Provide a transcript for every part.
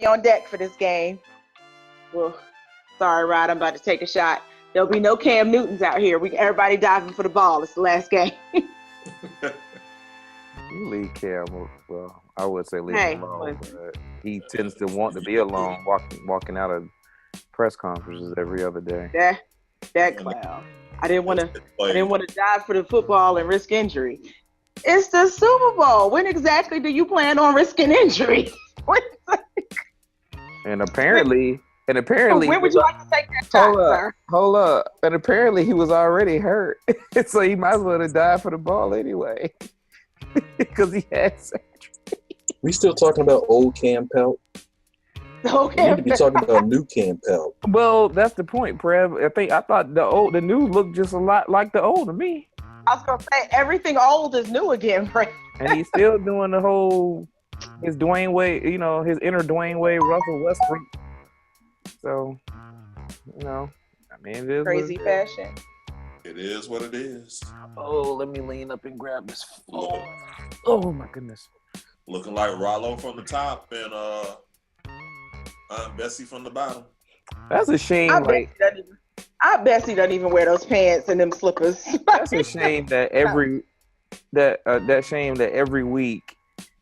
on deck for this game. Well, sorry, Rod, I'm about to take a shot. There'll be no Cam Newtons out here. Everybody diving for the ball. It's the last game. You leave Cam. Well, I would say leave him alone, but he tends to want to be alone, walking out of press conferences every other day. That clown. I didn't want to dive for the football and risk injury. It's the Super Bowl. When exactly do you plan on risking injury? And apparently, when would you like to take that shot, sir? Hold up. And apparently he was already hurt, so he might as well have died for the ball anyway, because he had surgery. We still talking about old Cam Pelt? We need to be talking about new Cam Pelt. Well, that's the point, Prev. I thought the new looked just a lot like the old to me. I was gonna say everything old is new again, Prev. And he's still doing the whole his Dwayne Wade, his inner Dwayne Wade, Russell Westbrook. So, I mean, it is crazy fashion. It is what it is. Oh, let me lean up and grab this phone. Oh my goodness. Looking like Rollo from the top and Aunt Bessie from the bottom. That's a shame. I bet he doesn't even wear those pants and them slippers. That's a shame that every week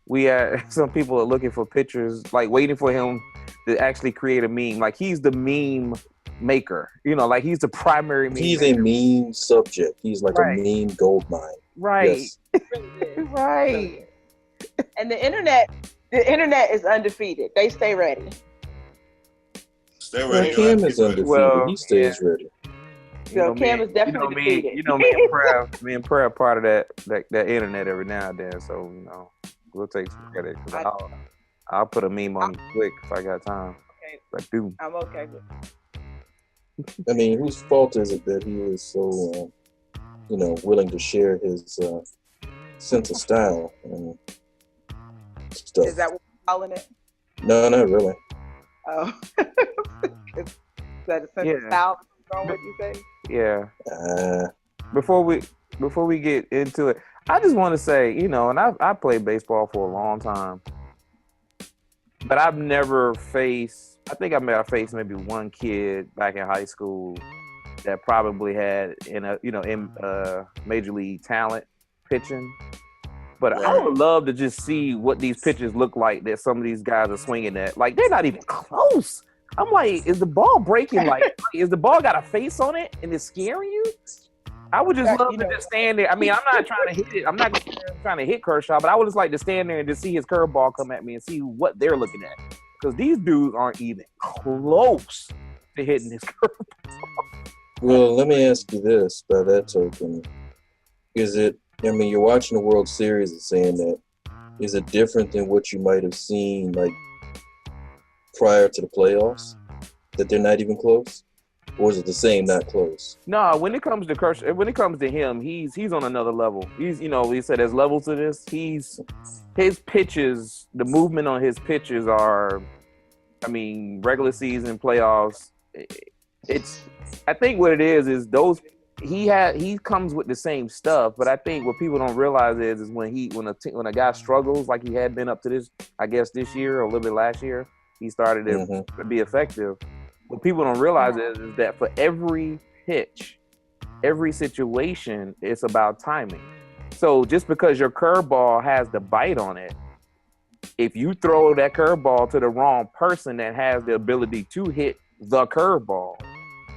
we have some people are looking for pictures, like waiting for him to actually create a meme. Like he's the meme maker, like he's the primary meme. He's maker. A meme subject. He's like a meme gold mine. Right. Yes. Right. And the internet is undefeated. They stay ready. Stay ready. Well, Cam is undefeated. Well, he stays ready. So Cam is definitely defeated. Me and Pratt part of that internet every now and then. So we'll take some credit. I'll put a meme on quick if I got time. Okay. Like, dude. I'm okay with it. I mean, whose fault is it that he is so, willing to share his sense of style and stuff? Is that what we're calling it? No, not really. Oh. Is that a sense of style? What you say? Yeah. Before we get into it, I just want to say, and I played baseball for a long time, but I've never faced. I think I faced maybe one kid back in high school that probably had in major league talent pitching. But I would love to just see what these pitches look like that some of these guys are swinging at. Like they're not even close. I'm like, is the ball breaking? Like, is the ball got a face on it and it's scaring you? I would just love to just stand there. I mean, I'm not trying to hit it. I'm not trying to hit Kershaw, but I would just like to stand there and just see his curveball come at me and see what they're looking at. Because these dudes aren't even close to hitting his curveball. Well, let me ask you this by that token. You're watching the World Series and saying that, is it different than what you might have seen, like, prior to the playoffs, that they're not even close, or is it the same, not close? No, when it comes to Kershaw, when it comes to him, he's on another level. He's he said there's levels to this. His pitches, the movement on his pitches are, regular season, playoffs. I think what it is those he comes with the same stuff, but I think what people don't realize is when a guy struggles like he had been up to this year or a little bit last year. He started to be effective. What people don't realize is that for every pitch, every situation, it's about timing. So just because your curveball has the bite on it, if you throw that curveball to the wrong person that has the ability to hit the curveball,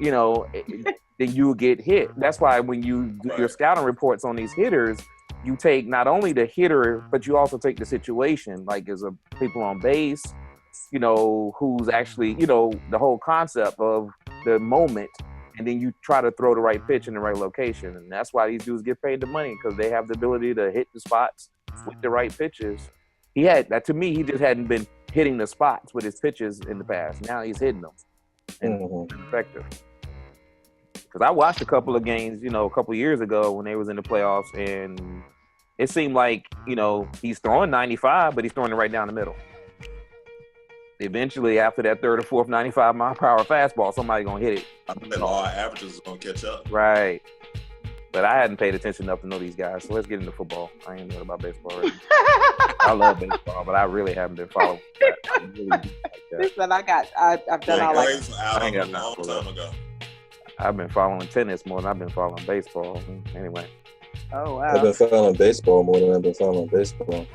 then you will get hit. That's why when you do your scouting reports on these hitters, you take not only the hitter, but you also take the situation. Like, is a people on base, who's actually, the whole concept of the moment, and then you try to throw the right pitch in the right location. And that's why these dudes get paid the money, because they have the ability to hit the spots with the right pitches. He just hadn't been hitting the spots with his pitches in the past. Now he's hitting them and effective. Because I watched a couple of games, a couple of years ago when they was in the playoffs, and it seemed like, he's throwing 95, but he's throwing it right down the middle. Eventually, after that third or fourth 95-mile-per-hour fastball, somebody's going to hit it. I think that all our averages is going to catch up. Right. But I hadn't paid attention enough to know these guys. So let's get into football. I ain't knowing about baseball already. I love baseball, but I really haven't been following that. I really do like that. Listen, I've done all like. I ain't got a long time ago. I've been following tennis more than I've been following baseball. Anyway. Oh wow. I've been following baseball more than I've been following baseball.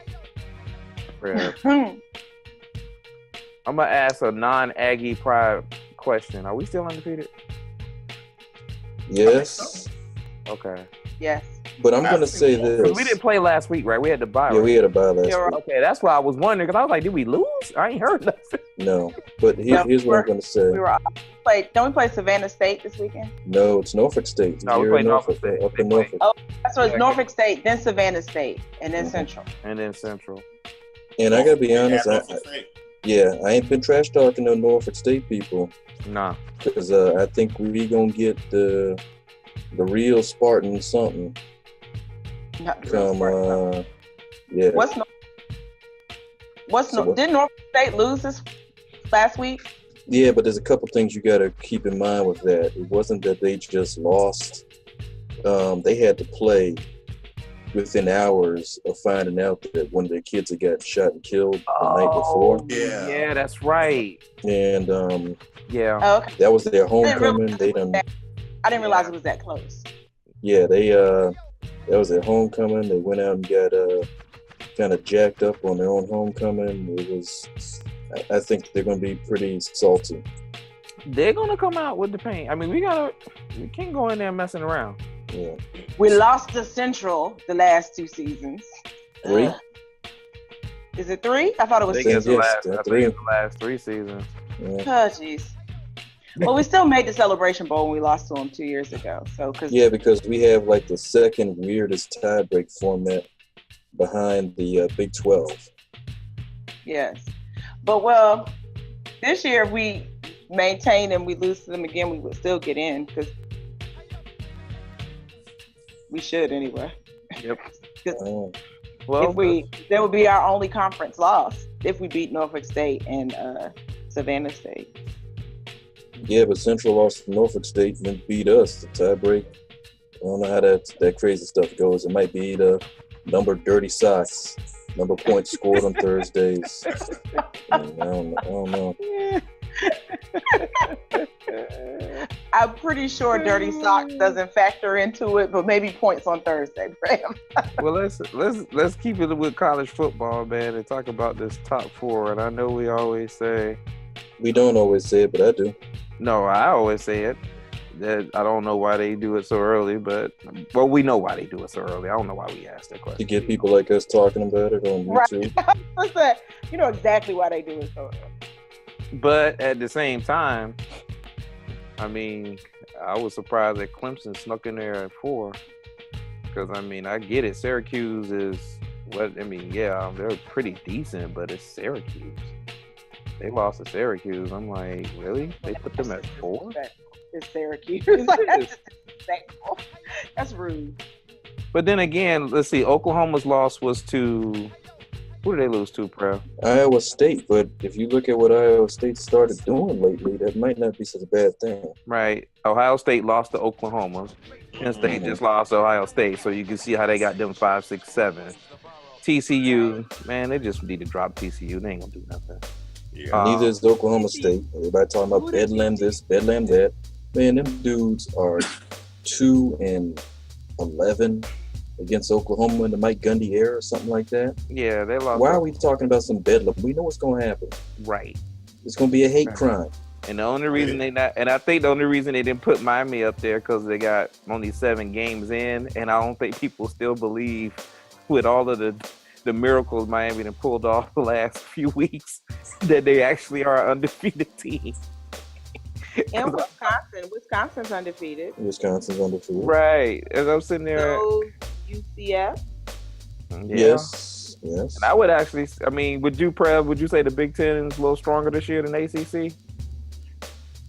I'm gonna ask a non-Aggie Pride question. Are we still undefeated? Yes. Okay. Yes. But I'm gonna say this. We didn't play last week, right? We had to buy. Yeah, we had to buy last week. Okay, that's why I was wondering because I was like, did we lose? I ain't heard nothing. No, but here's what I'm gonna say. Don't we play Savannah State this weekend? No, it's Norfolk State. No, we play Norfolk State. Up in Norfolk. Oh, so it's Norfolk State, then Savannah State, and then Central. And then Central. And I gotta be honest, I ain't been trash talking to Norfolk State people. Nah. Because I think we gonna get the real Spartan something. Yeah. Didn't Norfolk State lose this last week? Yeah, but there's a couple things you got to keep in mind with that. It wasn't that they just lost. They had to play within hours of finding out that one of their kids had got shot and killed the night before. Yeah, that's right. And okay. that was their homecoming. I didn't realize it was that close. Yeah, that was their homecoming. They went out and got kind of jacked up on their own homecoming. It was. I think they're going to be pretty salty. They're going to come out with the paint. I mean, we can't go in there messing around. Yeah. We lost to Central the last 2 seasons. 3? Is it 3? I thought it was 6. The last 3 seasons. Yeah. Oh, jeez. Well, we still made the Celebration Bowl when we lost to them 2 years ago. Because we have like the second weirdest tiebreak format behind the Big 12. Yes. But, well, this year if we maintain and we lose to them again, we would still get in because we should anyway. Yep. Oh. Well, that would be our only conference loss if we beat Norfolk State and Savannah State. Yeah, but Central lost to Norfolk State and then beat us. The tiebreak. I don't know how that crazy stuff goes. It might be the number dirty socks. Number points scored on Thursdays. I don't know. I'm pretty sure dirty socks doesn't factor into it, but maybe points on Thursday, Graham. Well, let's keep it with college football, man, and talk about this top 4. And I know we always say we don't always say it, but I do. No, I always say it. That I don't know why they do it so early, but we know why they do it so early. I don't know why we asked that question. To get people like us talking about it on YouTube. Right. You know exactly why they do it so early. But at the same time, I mean, I was surprised that Clemson snuck in there at 4. Because, I mean, I get it. Syracuse is they're pretty decent, but it's Syracuse. They lost to Syracuse. I'm like, really? They put them at 4? It's Syracuse. That's just disrespectful. That's rude. But then again, let's see. Oklahoma's loss was to who did they lose to, Pro? Iowa State. But if you look at what Iowa State started doing lately, that might not be such a bad thing. Right. Ohio State lost to Oklahoma. Penn State just lost to Ohio State, so you can see how they got them 5, 6, 7. TCU, man, they just need to drop TCU. They ain't gonna do nothing. Yeah. Neither is Oklahoma State. Everybody talking about Bedlam this, Bedlam that. Man, them dudes are 2-11 against Oklahoma in the Mike Gundy era or something like that. Yeah, they lost. Why are we talking about some Bedlam? We know what's going to happen. Right. It's going to be a hate crime. And the only reason I think the only reason they didn't put Miami up there because they got only 7 games in, and I don't think people still believe with all of the miracles Miami done pulled off the last few weeks that they actually are an undefeated team. And Wisconsin's undefeated. Wisconsin's undefeated. Right. As I'm sitting there. So, UCF. Yeah. Yes. And I would actually, I mean, would you say the Big Ten is a little stronger this year than ACC?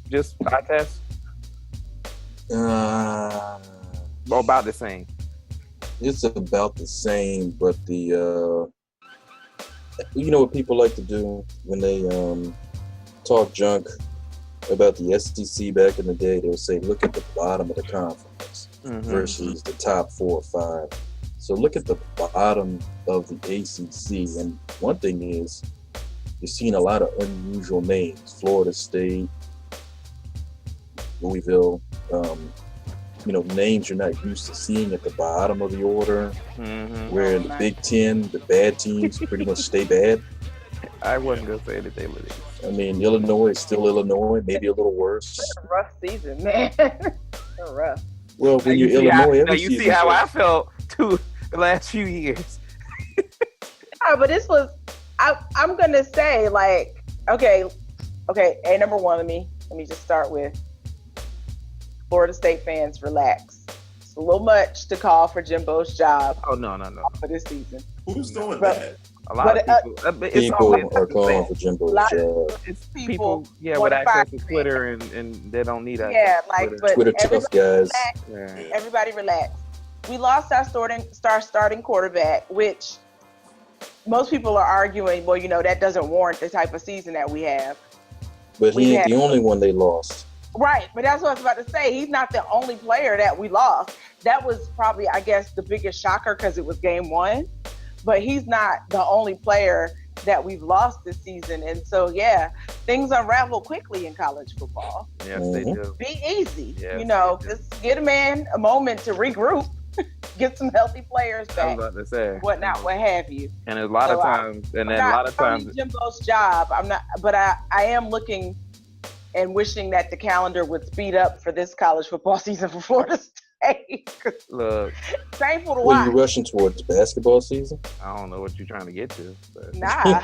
Just eye test? Or about the same? It's about the same, but you know what people like to do when they talk junk about the SEC back in the day? They'll say, look at the bottom of the conference. versus the top 4 or 5. So look at the bottom of the ACC, and one thing is you're seeing a lot of unusual names: Florida State, Louisville. Names you're not used to seeing at the bottom of the order. Where in the Big Ten, the bad teams pretty much stay bad. I wasn't gonna say anything with it. I mean, Illinois is still Illinois, maybe a little worse. It's a rough season, man. So rough. Well, when you're Illinois, every season. You see how I felt too the last few years. But this was. I'm gonna say okay. Number one, let me just start with Florida State fans. Relax. It's a little much to call for Jimbo's job. Oh no! For this season. Who's doing that? A lot of people are calling for Jimbo's job. It's people, with access to Twitter and they don't need access. Yeah, but Twitter tough guys. Everybody relax. We lost our starting quarterback, which most people are arguing, well, that doesn't warrant the type of season that we have. But he ain't the only one they lost. Right, but that's what I was about to say. He's not the only player that we lost. That was probably, I guess, the biggest shocker because it was game 1. But he's not the only player that we've lost this season. And so, things unravel quickly in college football. Yes, they do. Be easy. Yes, just get a man a moment to regroup, get some healthy players back. I was about to say. Whatnot, what have you. And a lot of times, Jimbo's job, I'm not, but I am looking and wishing that the calendar would speed up for this college football season for Florida State. Look, painful to watch. Are you rushing towards basketball season? I don't know what you're trying to get to. But. Nah.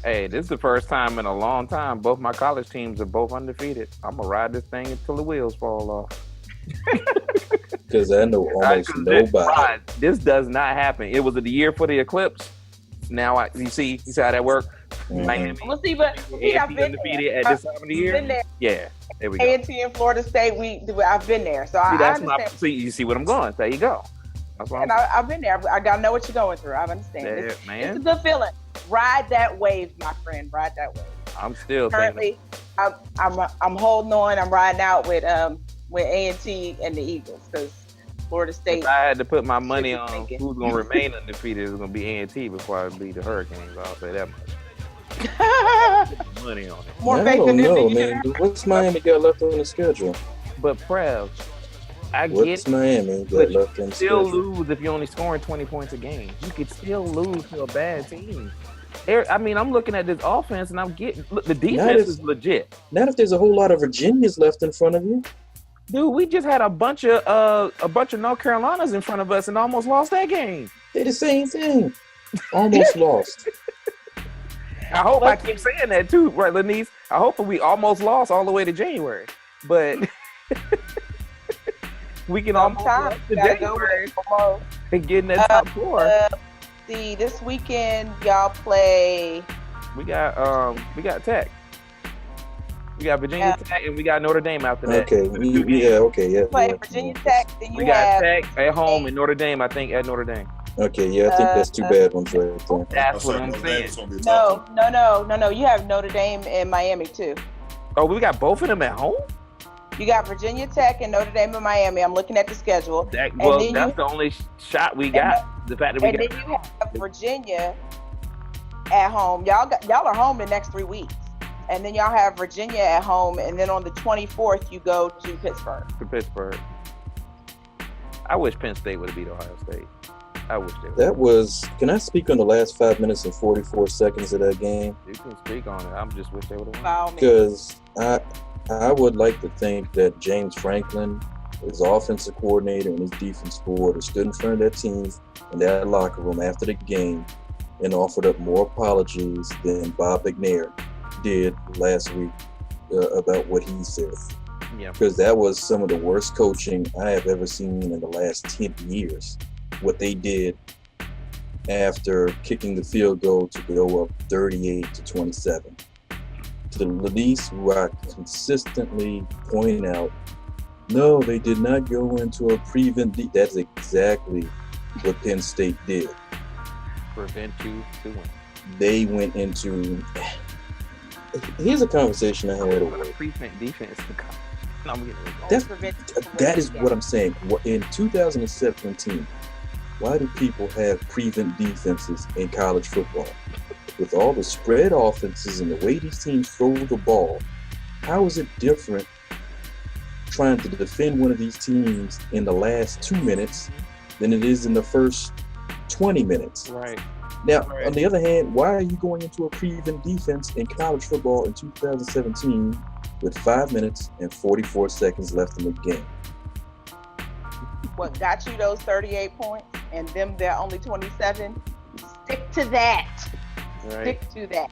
Hey, this is the first time in a long time both my college teams are both undefeated. I'm gonna ride this thing until the wheels fall off. Because I know almost nobody. This does not happen. It was the year for the eclipse. Now you see how that worked. Miami. We'll see, but I've been undefeated at this time of the year. Been there. Yeah, there we go. A&T and Florida State, I've been there, so I understand. You see what I'm going. There you go. That's what I've been there. I gotta know what you're going through. I understand. Man. It's a good feeling. Ride that wave, my friend. Ride that wave. I'm still currently. I'm holding on. I'm riding out with A&T and the Eagles because Florida State. If I had to put my money on who's going to remain undefeated, it's going to be A&T before I beat the Hurricanes. I'll say that much. Money on it. More faith than this, man. What's Miami got left on the schedule? But Prev, what's Miami got left on the schedule? You still lose if you're only scoring 20 points a game. You could still lose to a bad team. I'm looking at this offense and the defense is legit. Not if there's a whole lot of Virginias left in front of you. Dude, we just had a bunch of North Carolinas in front of us and almost lost that game. They're the same thing. Almost lost. I hope I keep saying that too, right, Lenise? I hope we almost lost all the way to January, but we can almost lost to January and get in that top 4. See, this weekend y'all play. We got Tech. We got Virginia Tech and we got Notre Dame after that. Okay, Play Virginia Tech, then we got Tech at home and Notre Dame, I think, at Notre Dame. Okay, I think that's 2 bad ones right there. That's what I'm saying. No. You have Notre Dame and Miami too. Oh, we got both of them at home? You got Virginia Tech and Notre Dame and Miami. I'm looking at the schedule. That's the only shot we got. The fact that we then you have Virginia at home. Y'all are home the next 3 weeks. And then y'all have Virginia at home, and then on the 24th you go to Pittsburgh. I wish Penn State would have beat Ohio State. I wish they would. That was. Can I speak on the last 5 minutes and 44 seconds of that game? You can speak on it. I just wish they would have won. Because I would like to think that James Franklin, his offensive coordinator and his defense coordinator, stood in front of that team in that locker room after the game and offered up more apologies than Bob McNair did last week about what he said. Yeah. Because that was some of the worst coaching I have ever seen in the last 10 years. What they did after kicking the field goal to go up 38-27. To the Lenise, who I consistently point out, no, they did not go into a prevent. That's exactly what Penn State did. Prevent you to win. They went into. Here's a conversation I had. What a prevent defense. No, I'm getting That is what I'm saying. In 2017, why do people have prevent defenses in college football? With all the spread offenses and the way these teams throw the ball, how is it different trying to defend one of these teams in the last 2 minutes than it is in the first 20 minutes? Right. Now, on the other hand, why are you going into a prevent defense in college football in 2017 with 5 minutes and 44 seconds left in the game? What got you those 38 points and them they're only 27? Stick to that. Right. Stick to that.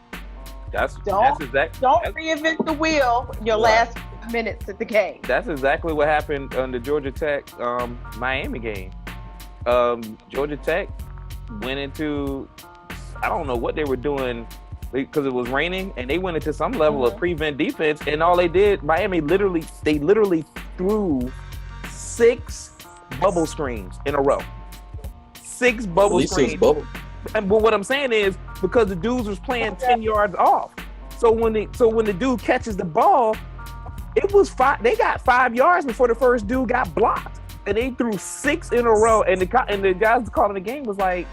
Don't reinvent the wheel in your last minutes of the game. That's exactly what happened on the Georgia Tech Miami game. Georgia Tech went into, I don't know what they were doing because it was raining, and they went into some level of prevent defense, and all they did, Miami literally threw 6 bubble screens in a row. 6 bubble screens. But what I'm saying is, because the dudes was playing 10 yards off, so when the dude catches the ball, it was 5. They got 5 yards before the first dude got blocked, and they threw 6 in a row. And the guys calling the game was like,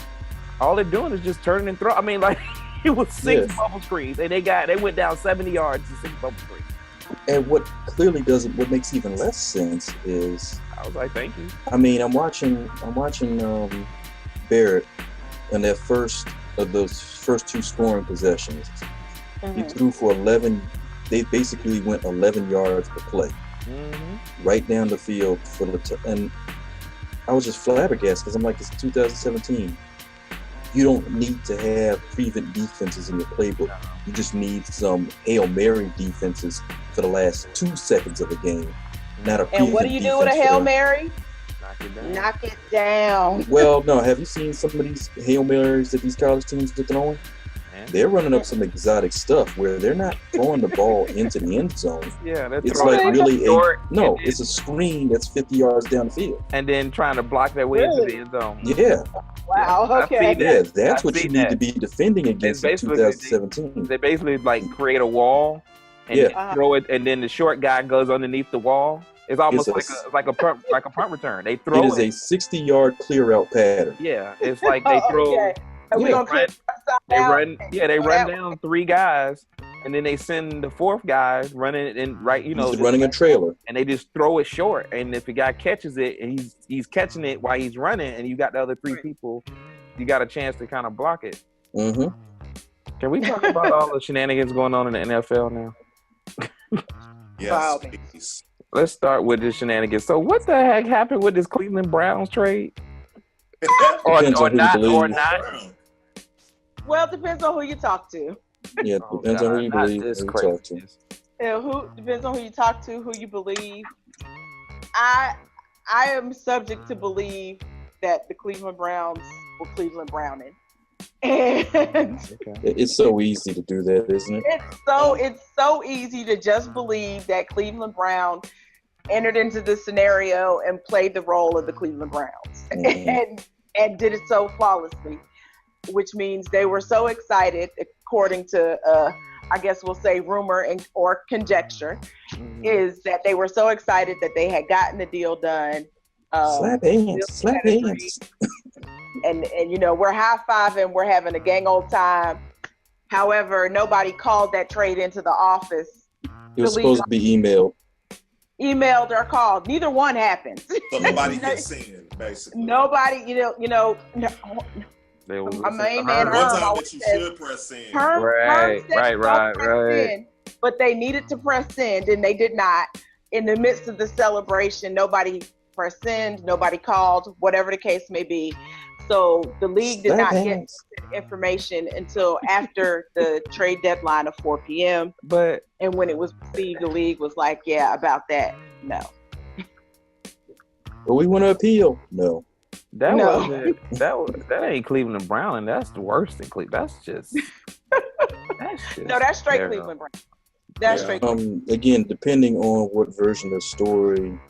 all they're doing is just turning and throw. I mean, like, it was 6 bubble screens, and they went down 70 yards to 6 bubble screens. And what makes even less sense is, I was like, thank you. I mean, I'm watching Barrett in that first of those first 2 scoring possessions. He threw for 11. They basically went 11 yards per play, right down the field for and I was just flabbergasted because I'm like, it's 2017. You don't need to have prevent defenses in your playbook. You just need some Hail Mary defenses for the last 2 seconds of the game. Not a and what do you do with a Hail Mary? Knock it down. Well, no. Have you seen some of these Hail Marys that these college teams are throwing? They're running up some exotic stuff where they're not throwing the ball into the end zone. Yeah, it's like really it's a screen that's 50 yards down the field, and then trying to block their way into the end zone. Yeah. Wow. Okay. Yeah, that's what you need to be defending against in 2017. They basically like create a wall and throw it, and then the short guy goes underneath the wall. It's almost like a punt return. They throw it. It is a 60-yard clear out pattern. Yeah, it's like they throw. They run down 3 guys, and then they send the 4th guy running he's running a trailer, and they just throw it short. And if the guy catches it, and he's catching it while he's running, and you got the other 3 people, you got a chance to kind of block it. Can we talk about all the shenanigans going on in the NFL now? Yes, please. Let's start with the shenanigans. So what the heck happened with this Cleveland Browns trade? or not? Well, it depends on who you talk to. Yeah, depends on who you believe, who you talk to. Depends on who you talk to, who you believe. I am subject to believe that the Cleveland Browns were Cleveland Browning. And it's so easy to do that, isn't it? It's so easy to just believe that Cleveland Brown entered into the scenario and played the role of the Cleveland Browns and did it so flawlessly, which means they were so excited, according to I guess we'll say rumor or conjecture, is that they were so excited that they had gotten the deal done. Slap hands. And we're high-fiving, we're having a gang old time. However, nobody called that trade into the office. It was supposed to be emailed or called. Neither one happened. So nobody gets seen, basically. Nobody, my main man Herm always says, should press send. Right. But they needed to press send, and they did not. In the midst of the celebration, nobody pressed send, nobody called, whatever the case may be. So the league did not get information until after the trade deadline of 4 p.m. And when it was received, the league was like, yeah, about that, no. But we want to appeal. No. That ain't Cleveland Brown, and that's the worst in Cleveland. That's just no, that's straight terrible. Cleveland Brown. That's straight. Again, depending on what version of the story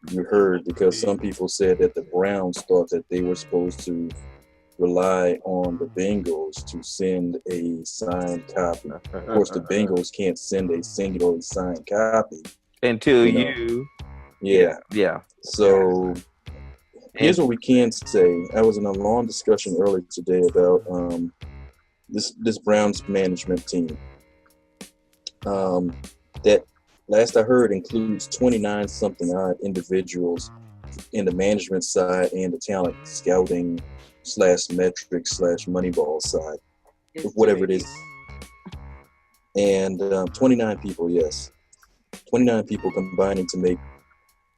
you heard, because some people said that the Browns thought that they were supposed to rely on the Bengals to send a signed copy. Of course, the Bengals can't send a singularly signed copy. until You know. you. Yeah. So here's what we can say. I was in a long discussion earlier today about this Browns management team. That last I heard includes 29 something odd individuals in the management side and the talent scouting / metrics / moneyball side, whatever it is. And 29 people, yes. 29 people combining to make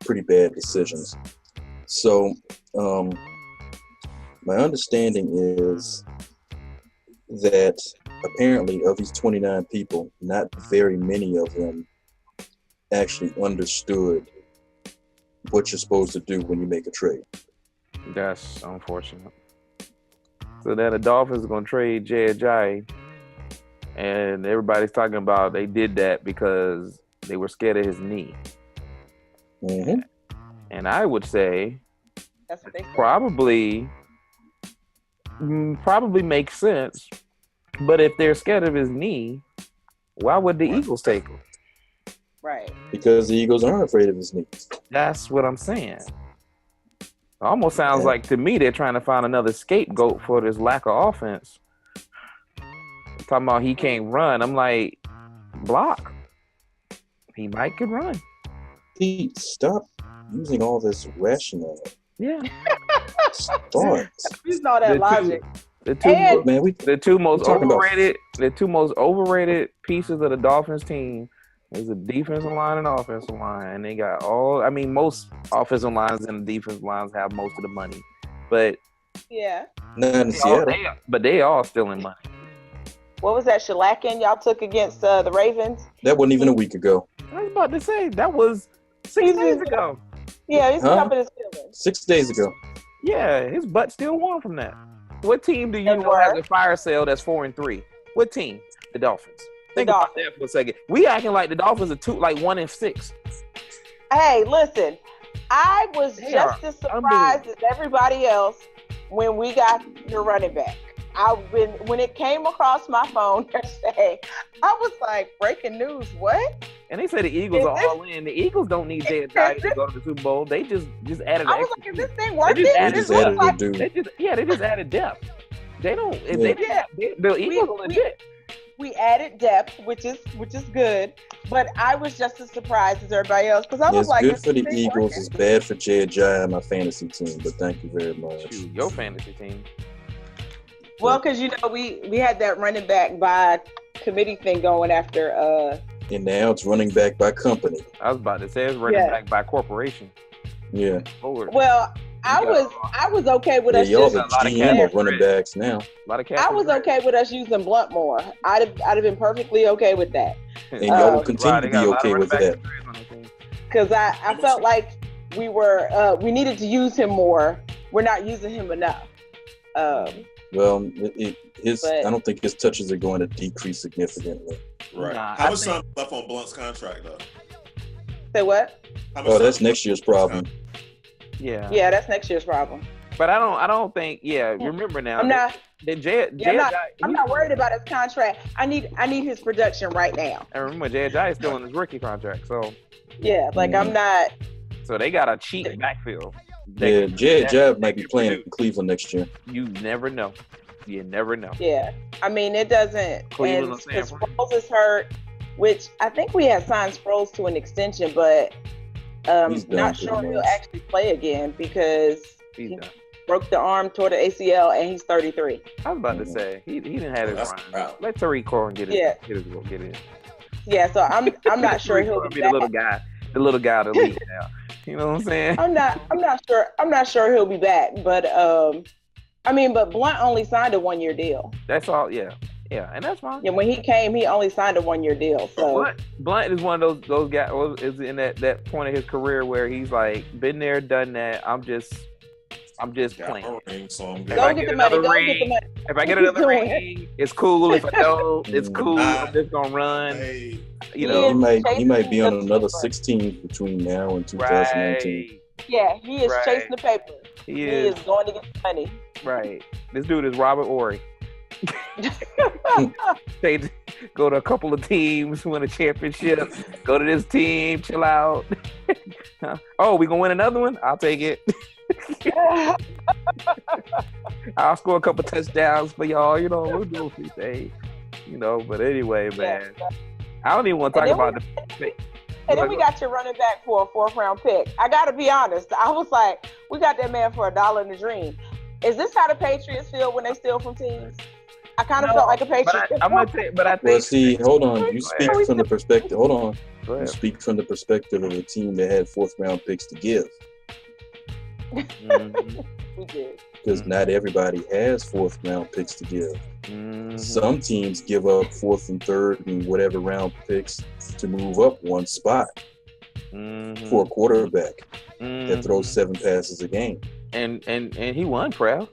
pretty bad decisions. So my understanding is that apparently of these 29 people, not very many of them actually understood what you're supposed to do when you make a trade. That's unfortunate. So then the Dolphins are going to trade Jay Ajayi, and everybody's talking about they did that because they were scared of his knee. Mm-hmm. And I would say That's what they said. probably makes sense. But if they're scared of his knee, why would the Eagles take him? Right. Because the Eagles aren't afraid of his knee. That's what I'm saying. It almost sounds like to me they're trying to find another scapegoat for this lack of offense. Talking about he can't run. I'm like, block. He might could run. Pete, stop using all this rationale. Yeah. Start. Using all that logic. The two most overrated pieces of the Dolphins team is the defensive line and offensive line. And they got most offensive lines and defensive lines have most of the money. But yeah. Not in Seattle. They all still in money. What was that shellacking y'all took against the Ravens? That wasn't even a week ago. I was about to say that was 6 days ago. Yeah, he's up in his feelings. 6 days ago. Yeah, his butt still won from that. What team do you know has a fire sale that's 4-3? What team? The Dolphins. Think about that for a second. We acting like the Dolphins are 1-6. Hey, listen, I was just as surprised as everybody else when we got your running back. When it came across my phone yesterday, I was like, breaking news, what? And they say the Eagles are all in. The Eagles don't need Jay Ajayi to go to the Super Bowl. They just added. I was like, is this thing working? They just added a dude. They just added depth. They don't. If they did, the Eagles are legit. We added depth, which is good. But I was just as surprised as everybody else because I was like, it's good for the Eagles. It's bad for Jay Ajayi and my fantasy team. But thank you very much. Your fantasy team. Well, because we had that running back by committee thing going after. And now it's running back by company. I was about to say it's running back by corporation. Yeah. Well, I was okay with us. Y'all the GM of running backs now. I was okay with us using Blunt more. I'd have been perfectly okay with that. And y'all will continue to be okay with that. Because I felt like we needed to use him more. We're not using him enough. Well, I don't think his touches are going to decrease significantly. Right. How much time left on Blunt's contract, though? Say what? That's next year's problem. Yeah. Yeah, that's next year's problem. But I don't think. Yeah, remember now. I'm not worried about his contract. I need his production right now. And remember, Jay Ajayi is still in his rookie contract, so. Yeah, I'm not. So they got a cheap backfield. Jay Ajayi might be playing in Cleveland next year. You never know. You never know. Yeah, I mean it doesn't. Cleveland and Sproles is hurt, which I think we had signed Sproles to an extension, but not sure he'll actually play again because he broke the arm, tore the ACL, and he's 33. I was about to say he didn't have his run. Let Tariq Cohen get it. Yeah. Get it. Yeah, so I'm not sure he'll be back. The little guy of the league now. You know what I'm saying? I'm not sure he'll be back, but but Blunt only signed a 1-year deal. That's all. Yeah, and that's fine. Yeah, when he came, he only signed a 1-year deal. So Blunt is one of those guys is in that point of his career where he's like been there, done that. I'm just playing. If I get another ring, it's cool. If I don't, it's cool. I'm just gonna run. Hey. He might be on another 16 between now and 2019. Right. Yeah, he is chasing the paper. He is going to get the money. Right. This dude is Robert Ory. They go to a couple of teams, win a championship. Go to this team, chill out. Oh, we gonna win another one? I'll take it. I'll score a couple touchdowns for y'all. You know, we'll do a few things. You know, but anyway, man, I don't even want to talk about the. And then we got your running back for a 4th round pick. I gotta be honest. I was like, we got that man for $1 in a dream. Is this how the Patriots feel when they steal from teams? I kind of felt like a Patriot. I'm gonna say, but I think. Well, see, hold on. You speak from the perspective. Hold on. Go You ahead. speak from the perspective of a team that had 4th round picks to give, Mhm. We did. because not everybody has 4th round picks to give. Mhm. Some teams give up 4th and 3rd and whatever round picks to move up one spot Mhm. for a quarterback that Mhm. throws 7 passes a game. And he won, Prev.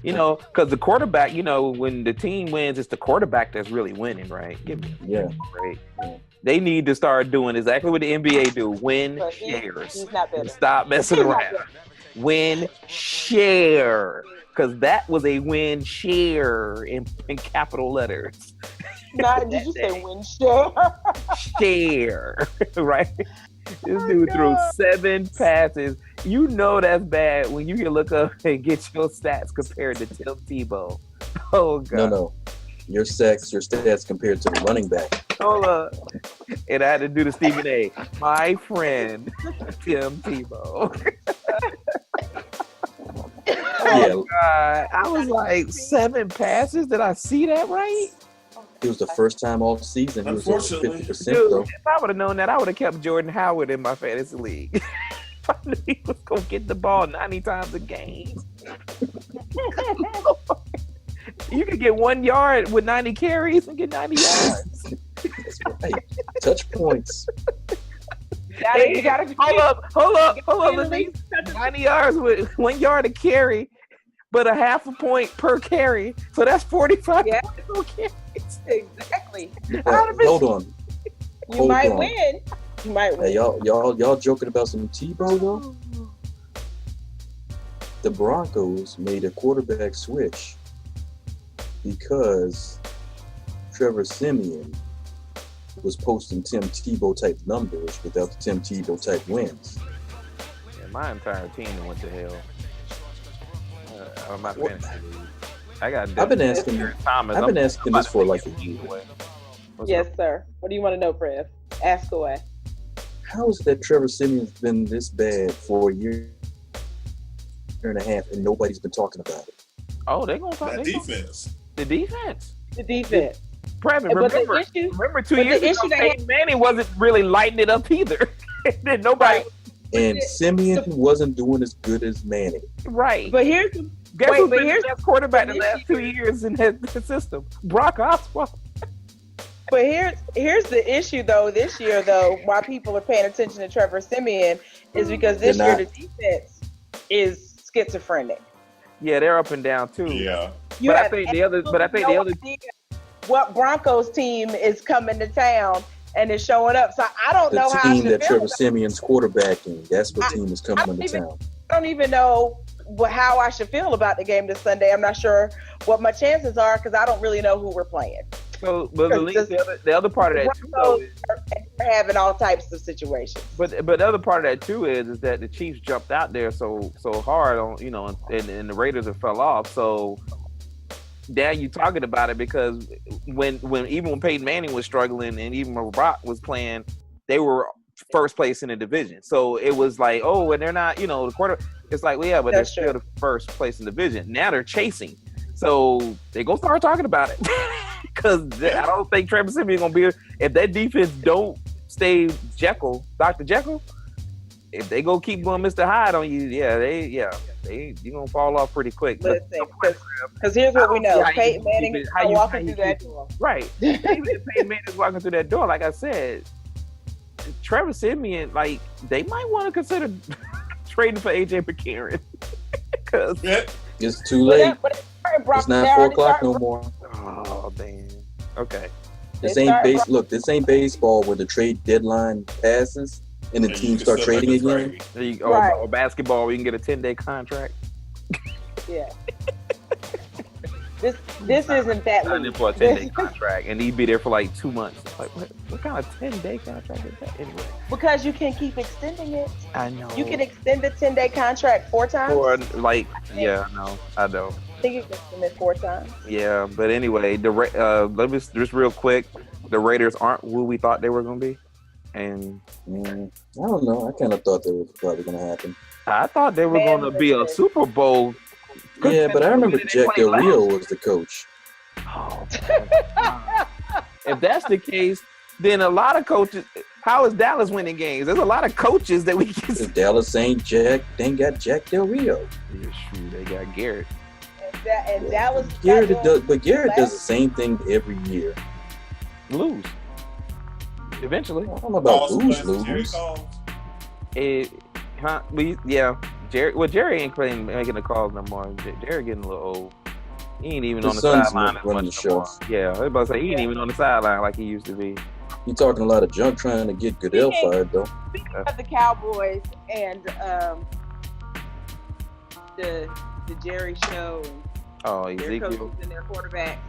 You know, because the quarterback, you know, when the team wins, it's the quarterback that's really winning, right? Give me a Yeah. break. Yeah. They need to start doing exactly what the NBA do: win But shares. he's not better. And stop messing He's not around. better. Win share, because that was a win share in capital letters. Did you say win share? Share, right? This Oh, dude threw God. 7 passes. You know that's bad when you can look up and get your stats compared to Tim Tebow. Oh God! No. Your stats compared to the running back. Hold up. And I had to do the Stephen A. My friend Tim Tebow. Yeah, Oh God! I was like 7 passes. Did I see that right? it was the first time all season. He was over Unfortunately. 50% Dude, though. if I would have known that, I would have kept Jordan Howard in my fantasy league. If I knew he was gonna get the ball 90 times a game. You could get 1 yard with 90 carries and get 90 yards. That's right. Touch points. You gotta Hold up, Lenise. 90 yards with 1 yard to carry, but a half a point per carry. So that's 45 Yeah. points per carry. Exactly. Hold on. You Hold might on. win. You might Hey, win. y'all joking about some Tebow though? The Broncos made a quarterback switch because Trevor Siemian was posting Tim Tebow type numbers without the Tim Tebow type wins. Yeah, my entire team went to hell. On my What? fantasy league. I got. I've been asking Thomas. I've been asking this for like a year. Yes, sir. What do you want to know, Prev? Ask away. How is it that Trevor Siemian's been this bad for a year and a half and nobody's been talking about it? Oh, they gonna talk. That They gonna, defense. the defense. The defense. Previn, But the remember issue- 2 but years the ago, issue they Peyton Manning wasn't really lighting it up either. Then nobody. Right. And Siemian wasn't doing as good as Manning. Right. But here's the Guess wait, who's but been here's the best quarterback the this last 2 years in the system? Brock Osweiler. But here's the issue though. This year though, why people are paying attention to Trevor Siemian is because this They're year not. the defense is schizophrenic. Yeah, they're up and down too. Yeah. You But I have think the other. But I think no the other. idea what Broncos team is coming to town and is showing up. So I don't know The how I team should that feel Trevor about Siemian's quarterbacking, that's what team is coming don't to even- town. I don't even know how I should feel about the game this Sunday. I'm not sure what my chances are because I don't really know who we're playing. So, but the other part of that too, though, is, We're having all types of situations. but the other part of that too is that the Chiefs jumped out there so hard on and the Raiders have fell off. So now you talking about it because when Peyton Manning was struggling and even when Brock was playing, they were first place in the division. So it was like, oh, and they're not, the quarter. It's like, well, yeah, but That's they're still the first place in the division. Now they're chasing. So they gonna start talking about it because I don't think Trevor Siemian gonna be if that defense don't stay Dr. Jekyll. If they go keep going Mr. Hyde on you, you gonna fall off pretty quick. Listen, because here's what we know: Peyton Manning is walking through that door. Right. Even if Peyton Manning is walking through that door, like I said, Trevor Siemian, like they might want to consider trading for AJ McCarron because It's too late. Brock It's not Barron, 4 o'clock no more. oh man, okay. This ain't baseball where the trade deadline passes and the And you teams can start still trading make a again. trade. Right. Or basketball, where you can get a 10-day contract. Yeah. This isn't that Signed him league. for a 10-day contract, and he'd be there for like 2 months. Like, what kind of 10-day contract is that? Anyway, Because you can keep extending it. I know. You can extend the 10-day contract 4 times. Or like, yeah, no, I know. I think you can extend it 4 times. Yeah, but anyway, let me just real quick. The Raiders aren't who we thought they were going to be, and I don't know. I kind of thought that was probably going to happen. I thought they were going to be a Super Bowl. Yeah, but I remember Jack Del Rio was the coach. Oh, if that's the case, then a lot of coaches. How is Dallas winning games? There's a lot of coaches that we can. If Dallas ain't Jack, they ain't got Jack Del Rio. Yeah, shoot, they got Garrett. And Dallas. Garrett does the same thing every year. Lose. Eventually. I don't know about lose. Jerry ain't making the calls no more. Jerry getting a little old. He ain't even His on the son's sideline as running much the no more. show. Yeah, I was about to say he ain't even on the sideline like he used to be. He talking a lot of junk trying to get Goodell fired though. Speaking of the Cowboys and the Jerry show and Oh, their Ezekiel. coaches and their quarterbacks.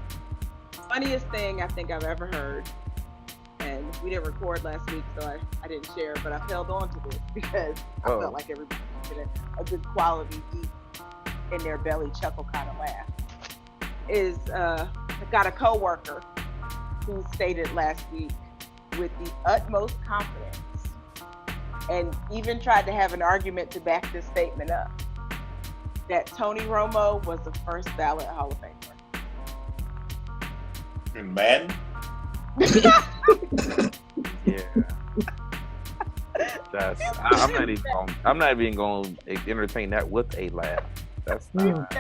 Funniest thing I think I've ever heard. And we didn't record last week, so I didn't share, but I held on to this because I felt like everybody needed a good quality deep in their belly chuckle kind of laugh. I got a coworker who stated last week with the utmost confidence and even tried to have an argument to back this statement up that Tony Romo was the first ballot Hall of Famer. In Madden? Yeah. I'm not even going to entertain that with a laugh. That's not.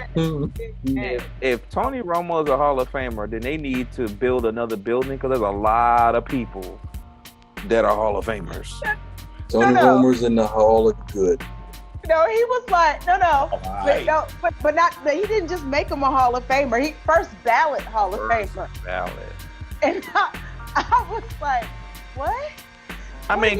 If Tony Romo is a Hall of Famer, then they need to build another building because there's a lot of people that are Hall of Famers. Tony Romo's in the Hall of Good. No, he was like, Right. but not. He didn't just make him a Hall of Famer. He first ballot Hall of Famer. Ballot. And I was like, what? I mean,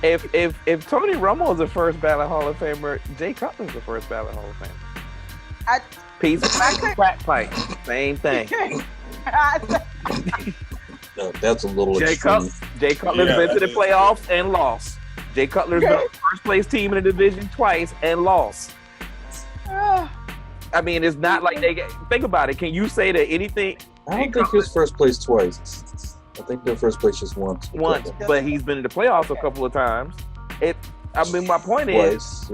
if Tony Romo is the first ballot Hall of Famer, Jay Cutler's the first ballot Hall of Famer. Piece of crack pipe, same thing. No, that's a little Jay extreme. Cutler's been to the playoffs and lost. Jay Cutler's been on the first place team in the division twice and lost. I mean, it's not like they think about it. Can you say that anything? I don't think he was first place twice. I think they're first place just once. But he's been in the playoffs a couple of times. My point is,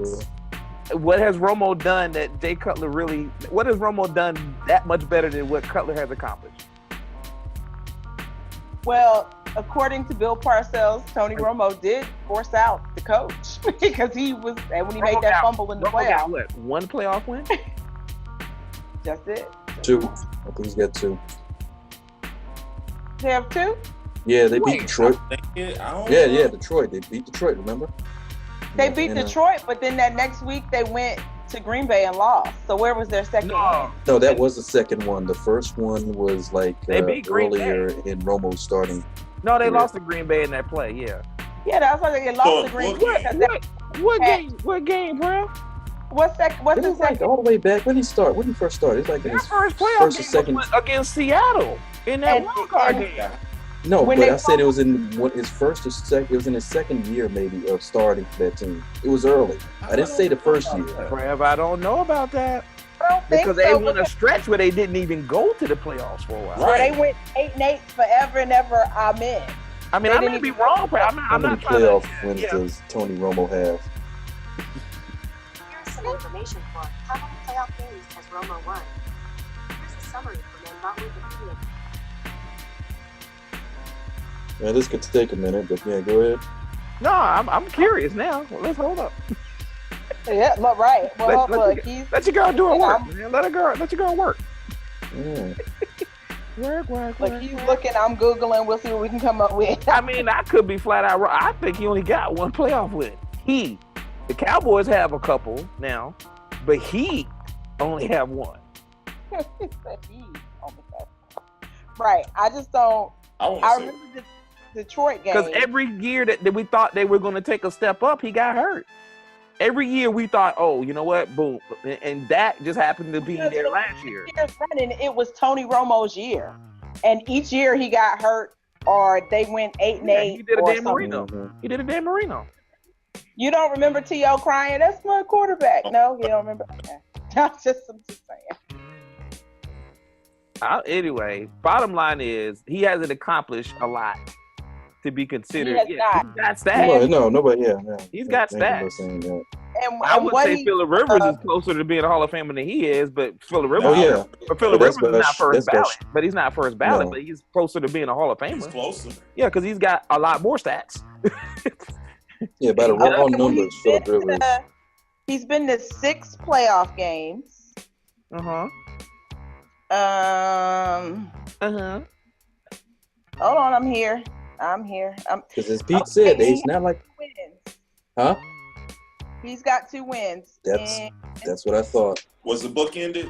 what has Romo done that Jay Cutler really? What has Romo done that much better than what Cutler has accomplished? Well, according to Bill Parcells, Tony Romo did force out the coach because he was, and when he made that fumble in the playoffs. What, one playoff win? Just it. 2. I think he's got 2. They have 2? Yeah, they beat Detroit. Yeah, Detroit. They beat Detroit, remember? They beat Detroit, but then that next week they went to Green Bay and lost. So where was their second win? No, that was the second one. The first one was like earlier in Romo starting. No, they lost to Green Bay in that play. Yeah. Yeah, that's why they lost to Green Bay. What game, bro? What's the second? Like all the way back when he first started. It's like in his first first or second against Seattle in that wild card game. No, but I said it was in his first or second. It was in his second year, maybe, of starting for that team. It was early. I didn't say the first year. Trev, I don't know about that. I don't think because they went a stretch where they didn't even go to the playoffs for a while. Right. They went 8-8 forever and ever. Amen. I mean, I may be wrong, but How many playoff wins does Tony Romo have? Here's some information for how many playoff games has Romo won. Here's a summary from Wikipedia. Yeah, this could take a minute, but yeah, go ahead. No, I'm curious now. Well, let's hold up. Yeah, right. Well, let your girl do her work, man. Let your girl work. Yeah. work. He's looking, I'm Googling, we'll see what we can come up with. I mean, I could be flat out wrong. I think he only got one playoff win. The Cowboys have a couple now, but he only have one. Right. I just don't. I remember the Detroit game. Because every year that we thought they were going to take a step up, he got hurt. every year we thought, oh, you know what, boom, and that just happened to be there last year. Years running, it was Tony Romo's year, and each year he got hurt or they went 8-8. He did a or Dan something. Marino. He did a Dan Marino. You don't remember T.O. crying? That's my quarterback. No, you don't remember. Okay. I'm just saying. Anyway, bottom line is he hasn't accomplished a lot to be considered. He has not. He's got stats. Well, no, nobody. Yeah, no. He's got Thank you stats. for saying that. I would say Phillip Rivers is closer to being a Hall of Famer than he is, but Phillip Rivers. Oh yeah, but Phillip But that's Rivers is not first ballot. that's- But he's not first ballot. No. But he's closer to being a Hall of He's Famer. closer. Yeah, because he's got a lot more stats. yeah. By the Okay, raw numbers, Phillip Rivers. He's been to 6 playoff games. Uh-huh. Hold on, I'm here. Because as Pete said, it's not like, Wins. huh? He's got 2 wins. That's what I thought. Was the book ended?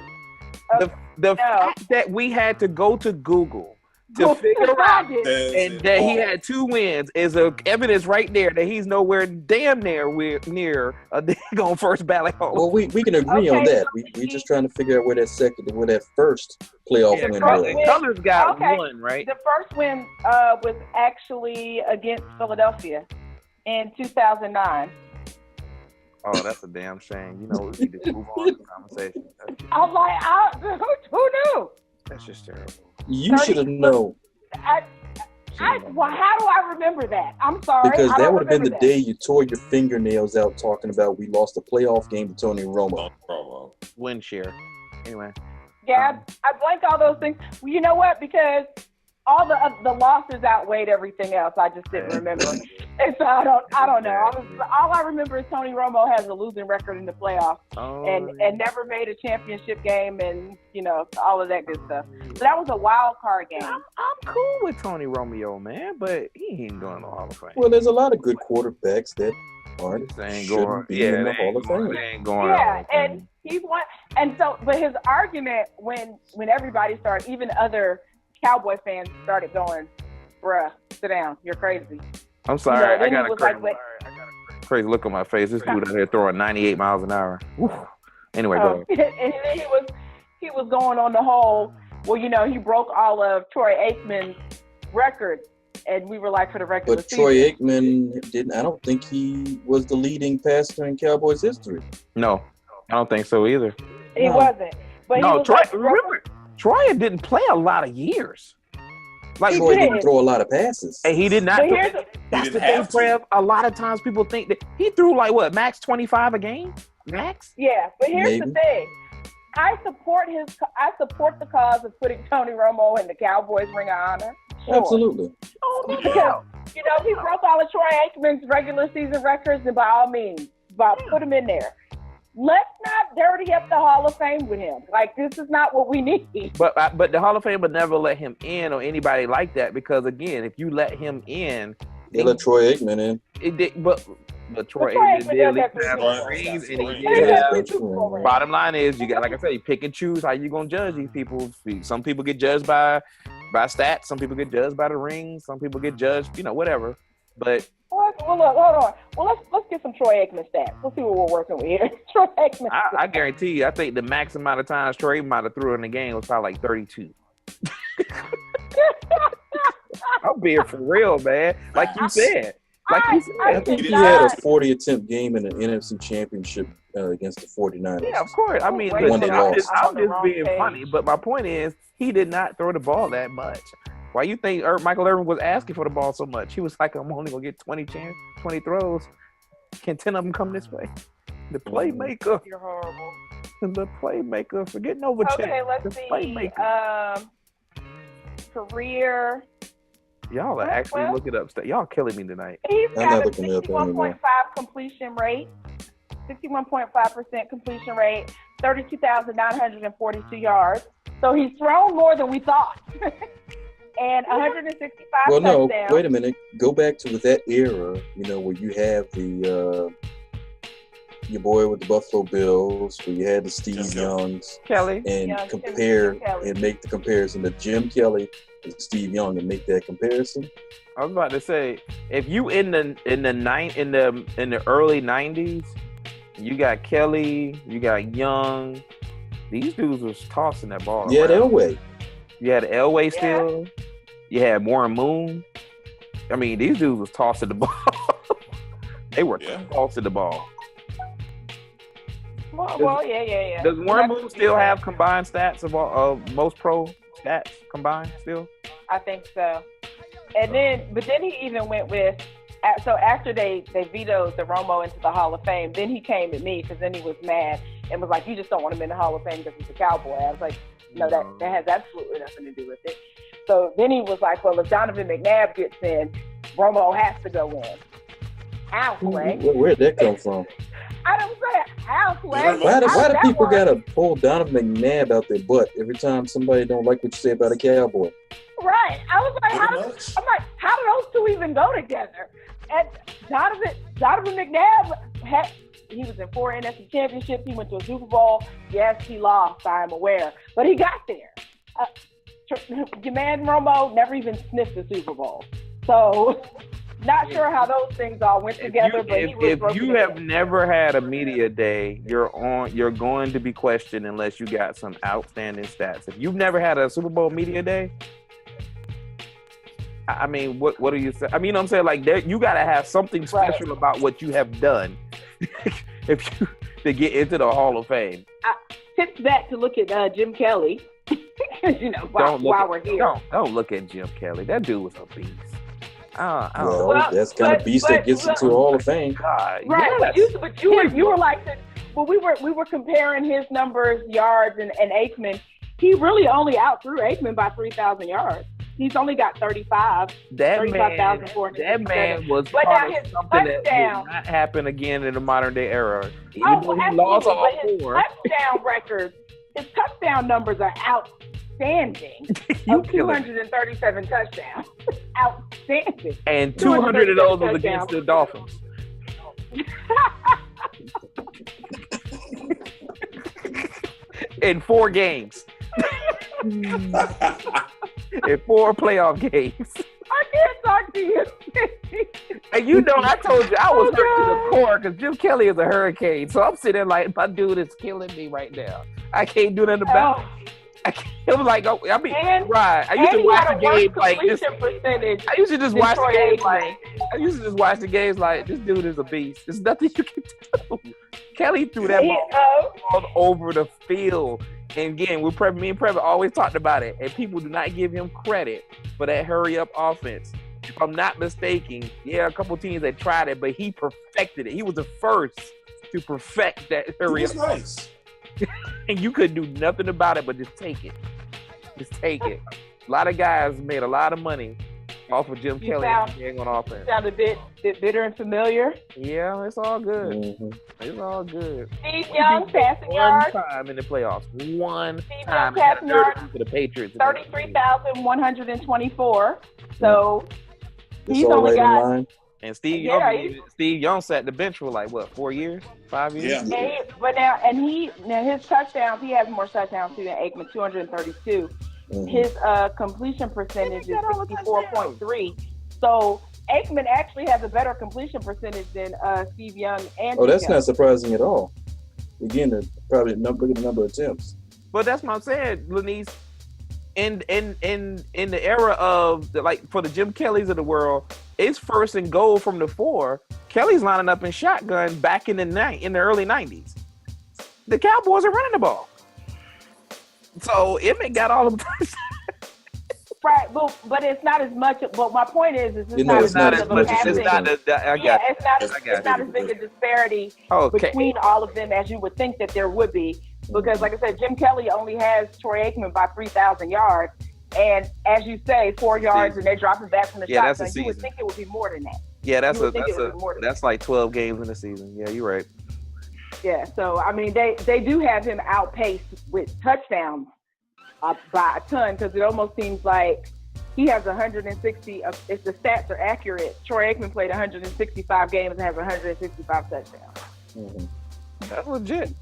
The fact that we had to go to Google to figure out and that he had 2 wins is evidence right there that he's nowhere damn near a daggone first ballot hole. Well, we can agree on that. We just trying to figure out where that first playoff win was. Colors got Okay. 1, right? The first win was actually against Philadelphia in 2009. Oh, that's a damn shame. You know, we need to move on to the conversation. I was like, who knew? That's just terrible. You should have known How do I remember that? I'm sorry. because I that don't would have been the remember day you tore your fingernails out talking about we lost a playoff game to Tony Romo. Promo. Win share. Anyway. Yeah, I blanked all those things. Well, you know what? Because all the losses outweighed everything else. I just didn't remember, and so I don't know. All I remember is Tony Romo has a losing record in the playoffs and never made a championship game, and all of that good stuff. So that was a wild card game. I'm cool with Tony Romeo, man, but he ain't going to the Hall of Fame. Well, there's a lot of good quarterbacks that They shouldn't be in the Hall of Fame. They ain't going Yeah, and he's one. And so, but his argument when everybody started, even other Cowboy fans started going, "Bruh, sit down, you're crazy." I'm sorry, then I got he a was crazy, like, crazy look on my face. This dude out here throwing 98 miles an hour. Woo. Anyway, go ahead. And then he was going on the whole. Well, he broke all of Troy Aikman's records, and we were like, for the regular But season. Troy Aikman didn't. I don't think he was the leading passer in Cowboys history. No, I don't think so either. He wasn't. But he No, was Troy. like, Remember, Troy didn't play a lot of years. Like Troy did. didn't throw a lot of passes. and he did not. But here's That's He the didn't thing, have to. Trev. A lot of times people think that he threw like what, max 25 a game, max. Yeah, but here's the Maybe. thing. I support the cause of putting Tony Romo in the Cowboys Ring of Honor. Sure. Absolutely. Oh no Because, doubt. he broke all of Troy Aikman's regular season records, and by all means, put him in there. Let's not dirty up the Hall of Fame with him. Like, this is not what we need. But the Hall of Fame would never let him in or anybody like that because again, if you let him in, They let Troy Aikman in. it did. But Troy Troy Aikman Aikman did does lead have have three rings, and rings. he He did has have. three Super Bowl rings. Bottom line is, you got, like I said, you pick and choose how you gonna judge these people. Some people get judged by stats. Some people get judged by the rings. Some people get judged, whatever. But Well, look, hold on. Well, let's get some Troy Aikman stats. Let's see what we're working with here. Troy Aikman stats. I guarantee you, I think the max amount of times Troy might have threw in the game was probably like 32. I'm being for real, man. Like you said. I think he had a 40 attempt game in the NFC Championship against the 49ers. Yeah, of course. I mean, Wait, listen, they I'm lost. just On the wrong being page. funny. But my point is, he did not throw the ball that much. Why you think Michael Irvin was asking for the ball so much? He was like, I'm only going to get 20 throws. Can 10 of them come this way? The playmaker. You're horrible. The playmaker. Forget Nova Okay, let's the see. Playmaker. Career. Y'all are actually Well- looking up stuff. Y'all killing me tonight. He's I'm got not a looking it up 61.5 completion rate, 61.5% completion rate, 32,942 yards. So he's thrown more than we thought. And 165 Well, no, touchdowns. wait a minute. Go back to that era, where you have the your boy with the Buffalo Bills, where you had the Steve Jim Youngs, Kelly. and Yeah, compare Jim Kelly. and make the comparison to Jim Kelly and Steve Young and make that comparison. I was about to say, if you in the early 90s, You got Kelly. You got Young. These dudes was tossing that ball. Yeah, around. Elway. You had Elway still. You had Warren Moon. I mean, these dudes was tossing the ball. They were tossing the ball. Well, yeah. Does Warren Moon still have combined stats of most pro stats combined still? I think so. And then he even went with. So after they vetoed the Romo into the Hall of Fame, then he came at me because then he was mad and was like, "You just don't want him in the Hall of Fame because he's a Cowboy." I was like, "No, that has absolutely nothing to do with it." So then he was like, "Well, if Donovan McNabb gets in, Romo has to go in." Halfway. Where'd that come from? I don't say halfway. Why do people gotta pull Donovan McNabb out their butt every time somebody don't like what you say about a Cowboy? Right. I was like, how do those two even go together? And Donovan McNabb he was in 4 NFC championships. He went to a Super Bowl. Yes, he lost. I am aware, but he got there. Your man Romo never even sniffed the Super Bowl. So, not sure how those things all went together. If you have never had a media day, you're going to be questioned unless you got some outstanding stats. If you've never had a Super Bowl media day, I mean, what do you say? I mean, I'm saying like you got to have something special about what you have done to get into the Hall of Fame. I tipped that to look at Jim Kelly. While we're here. Don't look at Jim Kelly. That dude was a beast. That's kind of beast that gets into the Hall of Fame. God, right, yes. but you were like, well, we were comparing his numbers, yards, and Aikman. He really only outthrew Aikman by 3,000 yards. He's only got 35,400. That man was part of something that will not happen again in the modern day era. Even though he lost all 4. Touchdown records, his touchdown numbers are outstanding. 237 touchdowns. Outstanding. And 200 of those was against the Dolphins. In 4 games. In 4 playoff games. I can't talk to you. And I told you I was hurt to the core because Jim Kelly is a hurricane. So I'm sitting like, my dude is killing me right now. I can't do nothing about it. It was like, right. I used to watch the game like this. I used to just watch the games like this dude is a beast. There's nothing you can do. Kelly threw that ball all over the field. And again, me and Previn always talked about it, and people do not give him credit for that hurry-up offense. If I'm not mistaken, a couple teams that tried it, but he perfected it. He was the first to perfect that hurry-up offense. And you couldn't do nothing about it but just take it. Just take it. A lot of guys made a lot of money off of Jim Kelly being on offense. Sound a bit bitter and familiar. Yeah, it's all good. Mm-hmm. It's all good. Steve Young passing yards. One time in the playoffs. One Steve time. Young passing yards for the Patriots. 33,124. So he's all only right got. in line. And Steve Young sat the bench for 4 years? 5 years? Yeah. His touchdowns, he has more touchdowns too than Aikman, 232. Mm-hmm. His completion percentage is 64.3. So Aikman actually has a better completion percentage than Steve Young and. Oh, that's not surprising at all. Again, look at the number of attempts. But that's what I'm saying, Lanice. In the era of for the Jim Kellys of the world, it's 1st and goal from the 4. Kelly's lining up in shotgun back in the early 90s. The Cowboys are running the ball. So Emmett got all of them. Right, but it's not as much. But my point is it's not as much. It's not as big a disparity between all of them as you would think that there would be. Because, like I said, Jim Kelly only has Troy Aikman by 3,000 yards, and as you say, 4 yards, and they're dropping back from the shotgun. You would think it would be more than that. Yeah, that's like 12 games in the season. Yeah, you're right. Yeah, so I mean, they do have him outpaced with touchdowns by a ton, because it almost seems like he has 160. If the stats are accurate, Troy Aikman played 165 games and has 165 touchdowns. Mm-hmm. That's legit.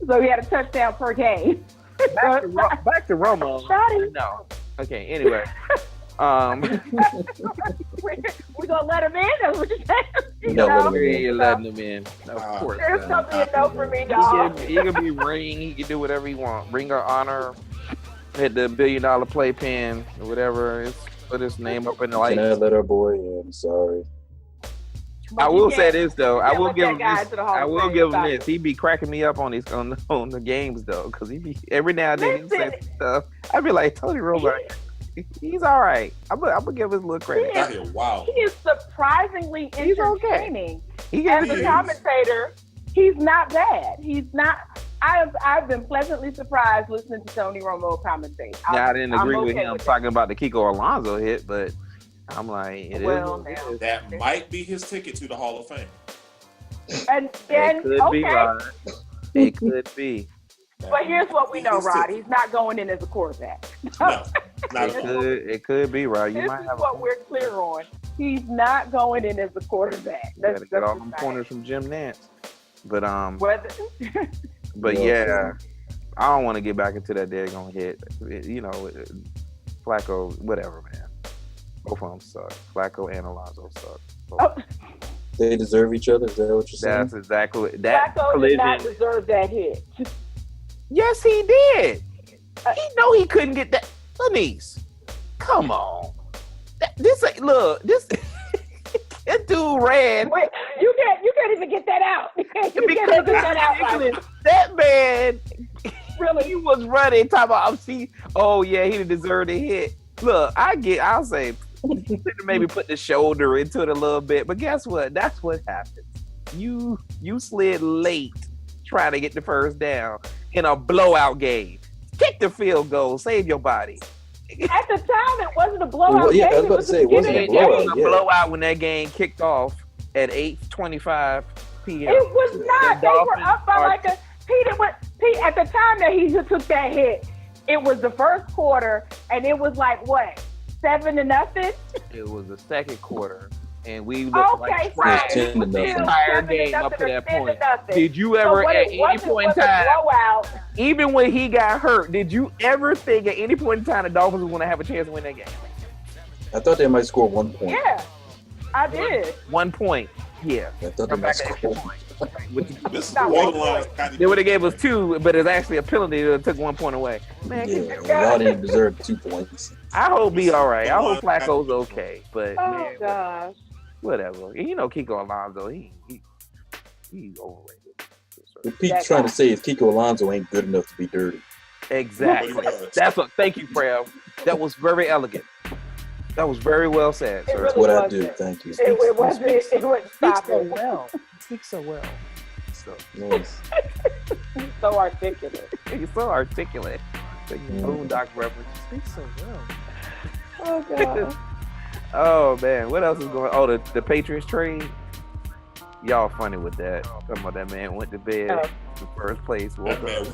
So he had a touchdown per game. Back to Romo. Shotty. No. Okay. Anyway. We're gonna let him in. That's what you're saying. You're not letting him in. You're letting him in. Of course. There's not. something to know for me, dog. He can be ring. He can do whatever he wants. Ring of honor. Hit the $1 billion playpen or whatever. Put his name up in the light. Can I let our boy in? Sorry. I will say this though. I will give him this. this. He be cracking me up on the games though, because he be every now and then he say stuff. I be like, Tony Romo, he's all right. I'm gonna give him a little credit. Wow. He is surprisingly entertaining. Okay. As a commentator, he's not bad. He's not. I've been pleasantly surprised listening to Tony Romo commentate. I didn't agree with him talking about the Kiko Alonso hit, but I'm like, that might be his ticket to the Hall of Fame. And it could be, Rod. It could be. But here's what we know, Rod. He's not going in as a quarterback. No, not at all. It could be, Rod. This is what we're clear on. He's not going in as a quarterback. You gotta get all them corners from Jim Nantz. But But yeah, I don't want to get back into that daggone hit. You know, Flacco, whatever, man. Both of them suck. Flacco and Alonso suck. They deserve each other. Is that what you're saying? That's exactly what that Flacco collision. did not deserve that hit. Yes, he did. He know he couldn't get that. Denise, come on. This dude ran. Wait, you can't even get that out. You can't even get that out. Right? That man, really, he was running. Talking about, oh yeah, he deserved a hit. Look, I'll say, maybe put the shoulder into it a little bit, but guess what? That's what happened. You slid late trying to get the first down in a blowout game. Kick the field goal, save your body. At the time, it wasn't a blowout yeah, game. I was about to say, it wasn't a blowout. It was a blowout when that game kicked off at 8:25 p.m. It was not. They were up by like a Pete. At the time that he took that hit, it was the first quarter, and it was like what, 7-0. It was the second quarter, and we looked like trash the entire game up to that point. Did you ever, at any point in time, even when he got hurt, did you ever think at any point in time the Dolphins were going to have a chance to win that game? I thought they might score 1 point. Yeah, I did. 1 point. Yeah. I thought they might score 1 point. They would have gave us 2, but it's actually a penalty that took 1 point away. Man, y'all didn't deserve 2 points. I hope he's all right. I hope Flacco's okay, but man, gosh, whatever. And you know, Kiko Alonso, he's overrated. What Pete's trying to say is Kiko Alonso ain't good enough to be dirty. Exactly. That's what. Thank you, Freya. That was very elegant. That was very well said, sir. That's what I do. Thank you. It wasn't stop so it. well. Speak so well. So, Yes. So articulate. You're so articulate. Boondock reference. Speak so well. Oh god. Oh man, what else is going? Oh, the Patriots trade. Y'all funny with that. Talking about that man went to bed in first place. Woke up.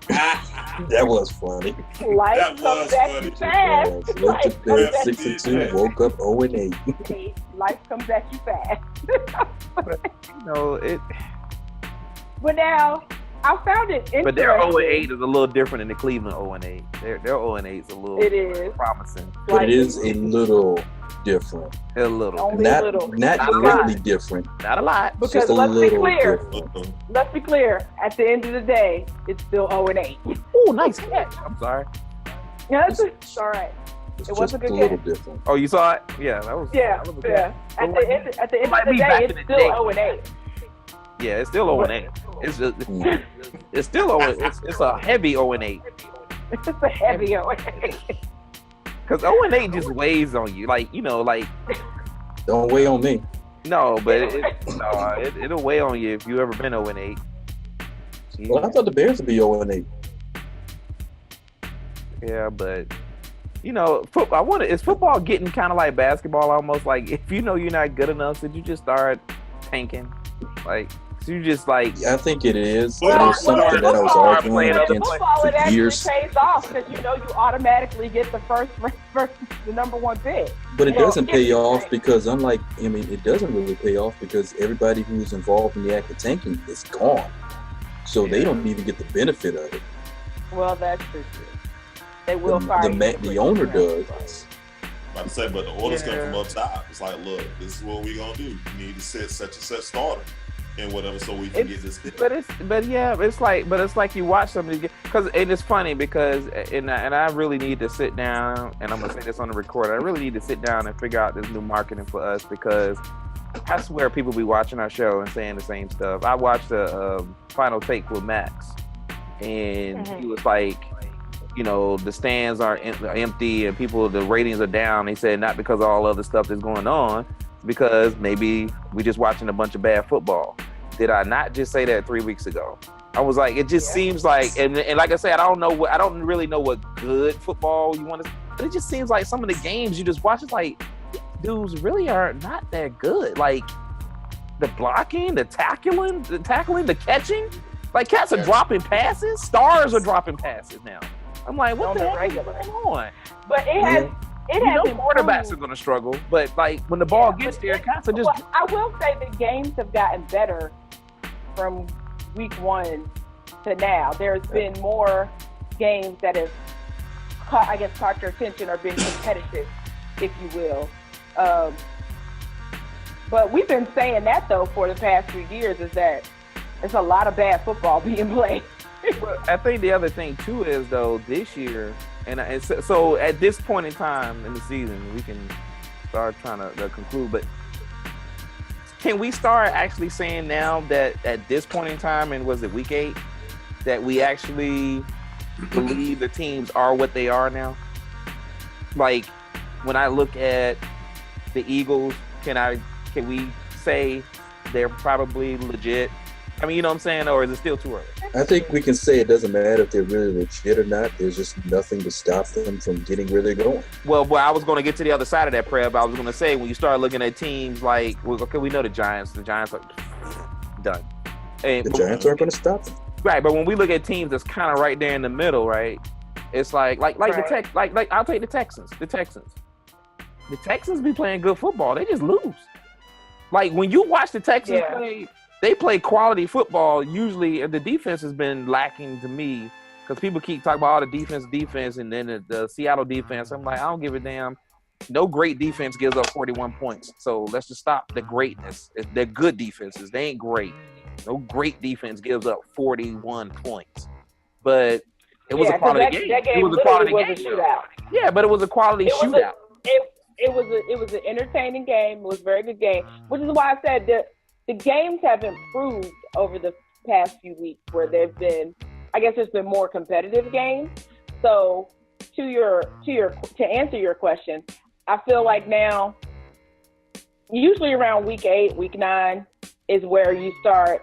That was funny. Life comes at you fast. Went to bed 6-2, woke up 0-8. Life comes at you fast. You know it. But now I found it interesting. But their 0-8 is a little different than the Cleveland 0-8. Their 0-8 is a little promising. But it is a little different. A little. Only Not a little. Not really different. Not a lot. Because Just a let's be little clear. different. Let's be clear. At the end of the day, it's still 0-8. Oh, nice catch. I'm sorry. Yeah, it's all right. It's It was just a good little game. different. Oh, you saw it? Yeah, that was. Yeah. That was Yeah. At the end of the day, it's still 0-8. Yeah, it's still 0-8. It's just, it's still 0-8. It's a heavy 0-8. It's just a heavy 0-8. Because 0-8 just weighs on you, like Don't weigh on me. No, but it'll weigh on you if you ever been 0-8. Well, I thought the Bears would be 0-8. Yeah, but football. Is football getting kind of like basketball almost? Like if you know you're not good enough, so you just start tanking, like. So you just like. I think it is. Well, That was something that I was arguing against football, it for actually years. pays off because you automatically get the the number one pick. But it doesn't pay off because it doesn't really pay off because everybody who's involved in the act of tanking is gone. So they don't even get the benefit of it. Well, that's true. They will fire the owner does. About to say, but the orders come from up top. It's like, look, this is what we gonna do. You need to set such and such starter and whatever, so we can get this. It's like you watch somebody because it's funny because and I really need to sit down, and I'm gonna say this on the record. I really need to sit down and figure out this new marketing for us, because I swear people be watching our show and saying the same stuff. I watched the Final Take with Max, and he was like, you know, the stands are empty and the ratings are down. He said not because of all other stuff that's going on, because maybe we just watching a bunch of bad football. Did I not just say that 3 weeks ago? I was like, it just seems like, and like I said, I don't really know what good football you want to, but it just seems like some of the games you just watch, it's like, dudes really are not that good. Like the blocking, the tackling, the catching, like cats are dropping passes, stars are dropping passes now. I'm like, what the heck is going on? But it has quarterbacks are going to struggle, but like when the ball gets there, cats are just. Well, I will say the games have gotten better from week 1 to now. There's been more games that have caught your attention or been competitive, if you will. But we've been saying that though for the past few years, is that it's a lot of bad football being played. I think the other thing too is though this year, and so at this point in time in the season, we can start trying to conclude. But can we start actually saying now that at this point in time, and was it week 8, that we actually believe the teams are what they are now? Like when I look at the Eagles, can we say they're probably legit? I mean, you know what I'm saying? Or is it still too early? I think we can say it doesn't matter if they're really legit or not. There's just nothing to stop them from getting where they're going. Well, I was going to get to the other side of that, Preb. I was going to say, when you start looking at teams like, okay, we know the Giants. The Giants are done. The Giants aren't going to stop them. Right, but when we look at teams that's kind of right there in the middle, right? It's like I'll take the Texans. The Texans be playing good football. They just lose. Like when you watch the Texans play, they play quality football. Usually, and the defense has been lacking to me because people keep talking about all the defense, and then the Seattle defense. I'm like, I don't give a damn. No great defense gives up 41 points. So let's just stop the greatness. They're good defenses. They ain't great. No great defense gives up 41 points. But it was a quality game. It was a quality game. Yeah, but it was a quality shootout. It was an entertaining game. It was a very good game, which is why I said that the games have improved over the past few weeks, where there's been more competitive games. So to answer your question, I feel like now, usually around week 8, week 9 is where you start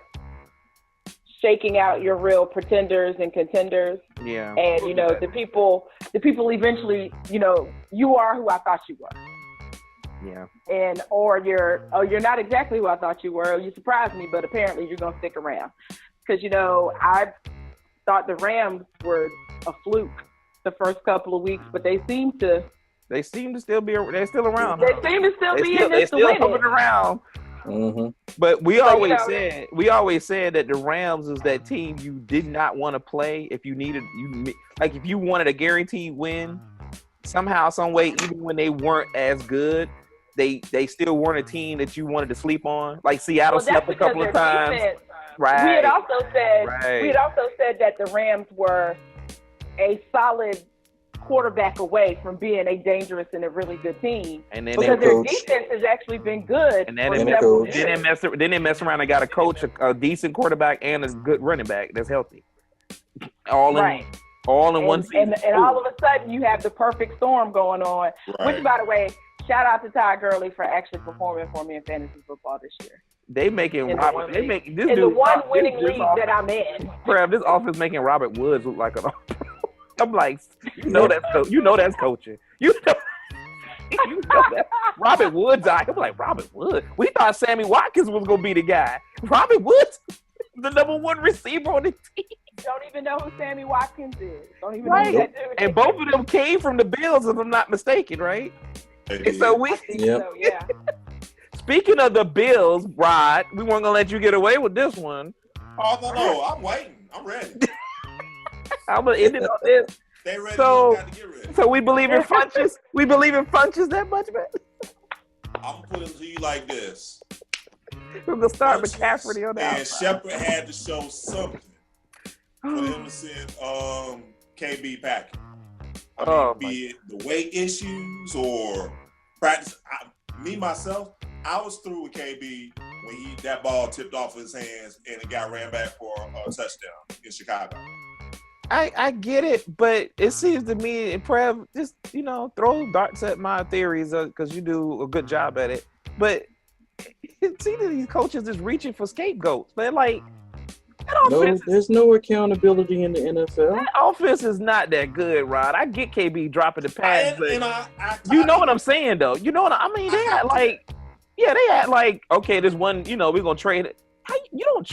shaking out your real pretenders and contenders. Yeah. And the people eventually, you are who I thought you were. Yeah. And or you're not exactly who I thought you were. You surprised me, but apparently you're gonna stick around. Because I thought the Rams were a fluke the first couple of weeks, but they seem to still be. They're still around. They seem to still be in this to win. They're still coming around. Mm-hmm. But we always said that the Rams is that team you did not want to play if you if you wanted a guaranteed win. Somehow, some way, even when they weren't as good, they still weren't a team that you wanted to sleep on. Like Seattle slept a couple of times. Right. We had also said that the Rams were a solid quarterback away from being a dangerous and a really good team, and then because their defense has actually been good. And then they mess around and got a coach, a decent quarterback, and a good running back that's healthy. All in one season. And all of a sudden, you have the perfect storm going on. Right. Which, by the way, shout out to Ty Gurley for actually performing for me in fantasy football this year. They making this the one winning league that I'm in. Crap, this offense making Robert Woods look like I'm like, that's coaching. You know that. Robert Woods, I'm like, Robert Woods. We thought Sammy Watkins was gonna be the guy. Robert Woods, the number 1 receiver on the team. Don't even know who Sammy Watkins is. Don't even know who that dude is. And both of them came from the Bills, if I'm not mistaken, right? And so speaking of the Bills, Rod, we weren't gonna let you get away with this one. Oh no, I'm waiting. I'm ready. I'm gonna end it on this. They ready So- got to get ready. So we believe in Funches? We believe in Funches that much, man? I'm gonna put it to you like this. We're gonna start Funches McCaffrey on the and outside. Shepard had to show something for them to send KB packing. I mean, Oh, be it the weight issues or practice. Myself, I was through with KB when that ball tipped off his hands and it got ran back for a touchdown in Chicago. I get it, but it seems to me, and Prev, just, throw darts at my theories because you do a good job at it. But it seems that these coaches is reaching for scapegoats, man. Like, that offense, there's no accountability in the NFL. that offense is not that good, Rod. I get KB dropping the pass, but I you know what I'm saying, though. You know what I mean? They had like, okay, this one, we're going to trade it. How you don't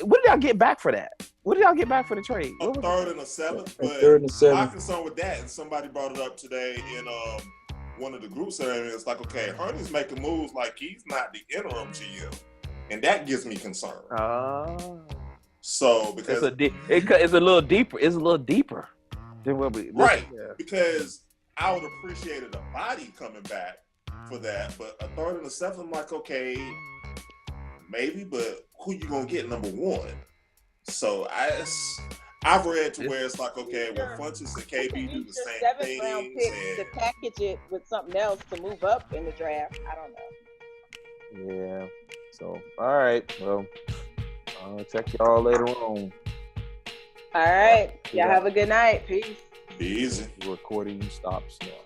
what did y'all get back for that? What did y'all get back for the trade? A third and a seventh, but Third and seven. my concern with that, and somebody brought it up today in one of the groups, and it's like, okay, Hurney's making moves like he's not the interim GM, and that gives me concern. So because it's a little deeper. It's a little deeper than what we because I would appreciate a body coming back for that, but a third and a seventh, I'm like, okay, maybe, but who you gonna get number one? So I've read to where it's like, okay, well, Funches and KB do the same things. 7th round pick to package it with something else to move up in the draft. I don't know. Yeah. So, all right. Well, I'll check y'all later on. All right. Y'all have a good night. Peace. Be easy. Recording stops now.